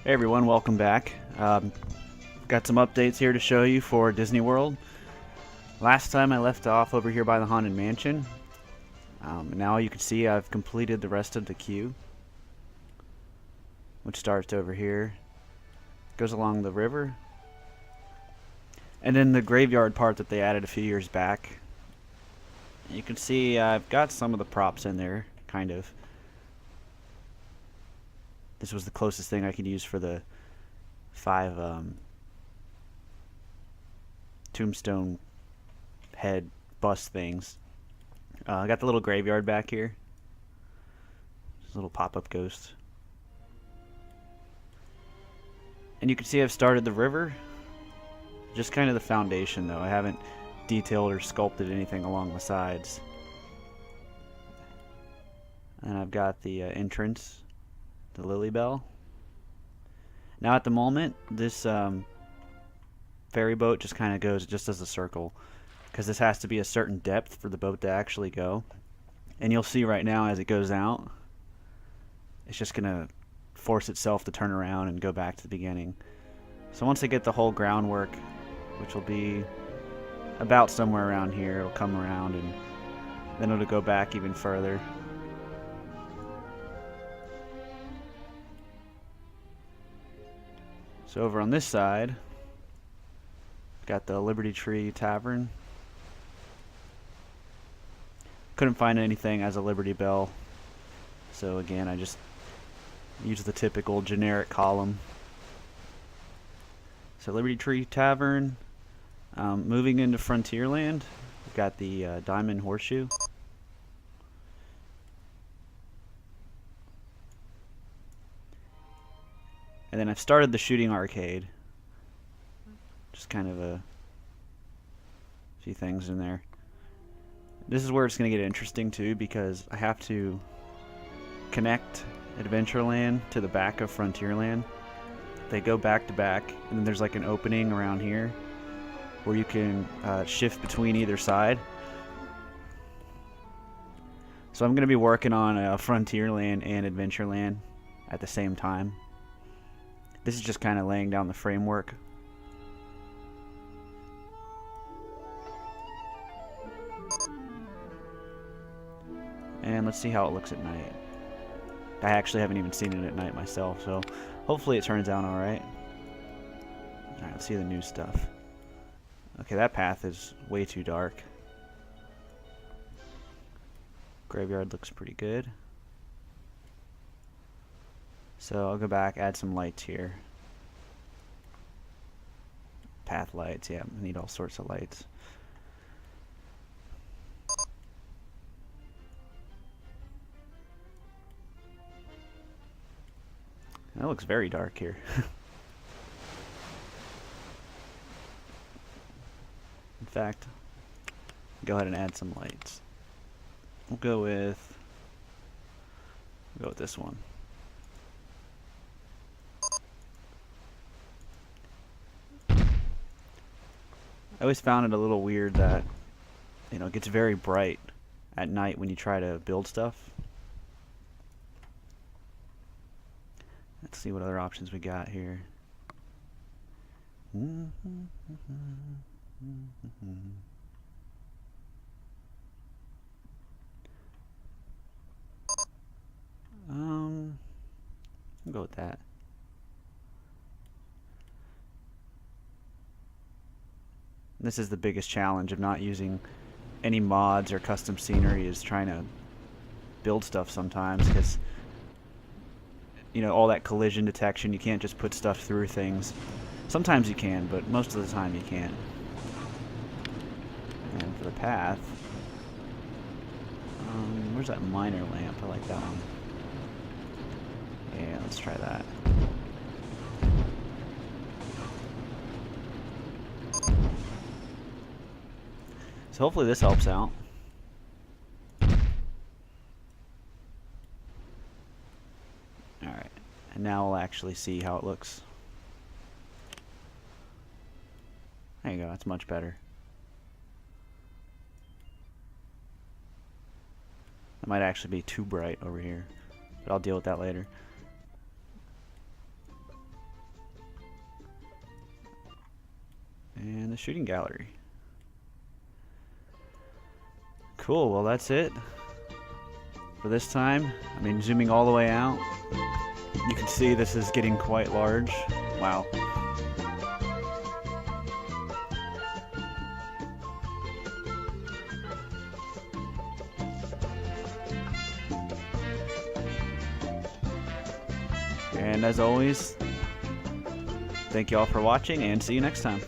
Hey everyone, welcome back. Got some updates here to show you for Disney World. Last time I left off over here by the Haunted Mansion. Now you can see I've completed the rest of the queue, which starts over here, goes along the river, and then the graveyard part that they added a few years back. You can see I've got some of the props in there, kind of. This was the closest thing I could use for the 5 tombstone head bust things. I got the little graveyard back here. This little pop-up ghost. And you can see I've started the river. Just kind of the foundation though. I haven't detailed or sculpted anything along the sides. And I've got the entrance, the Lily Belle. Now at the moment, this ferry boat just kind of goes just as a circle, because this has to be a certain depth for the boat to actually go. And you'll see right now as it goes out, it's just going to force itself to turn around and go back to the beginning. So once I get the whole groundwork, which will be about somewhere around here, it'll come around and then it'll go back even further. So over on this side, got the Liberty Tree Tavern. Couldn't find anything as a Liberty Belle, so again I just used the typical generic column. So Liberty Tree Tavern. Moving into Frontierland, we've got the Diamond Horseshoe. And then I've started the shooting arcade. Just kind of a few things in there. This is where it's going to get interesting too, because I have to connect Adventureland to the back of Frontierland. They go back to back, and then there's like an opening around here where you can shift between either side. So I'm going to be working on Frontierland and Adventureland at the same time. This is just kind of laying down the framework. And let's see how it looks at night. I actually haven't even seen it at night myself, so hopefully it turns out alright. Alright, let's see the new stuff. Okay, that path is way too dark. Graveyard looks pretty good. So I'll go back, add some lights here. Path lights, yeah, I need all sorts of lights. That looks very dark here. In fact, go ahead and add some lights. We'll go with this one. I always found it a little weird that, you know, it gets very bright at night when you try to build stuff. Let's see what other options we got here. I'll go with that. This is the biggest challenge of not using any mods or custom scenery, is trying to build stuff sometimes, because you know, all that collision detection, you can't just put stuff through things. Sometimes you can, but most of the time you can't. And for the path, where's that miner lamp? I like that one. Yeah, let's try that. So hopefully this helps out. Alright, and now we'll actually see how it looks. There you go, that's much better. That might actually be too bright over here, but I'll deal with that later. And the shooting gallery. Cool, well that's it for this time. I mean, zooming all the way out, you can see this is getting quite large. Wow. And as always, thank you all for watching and see you next time.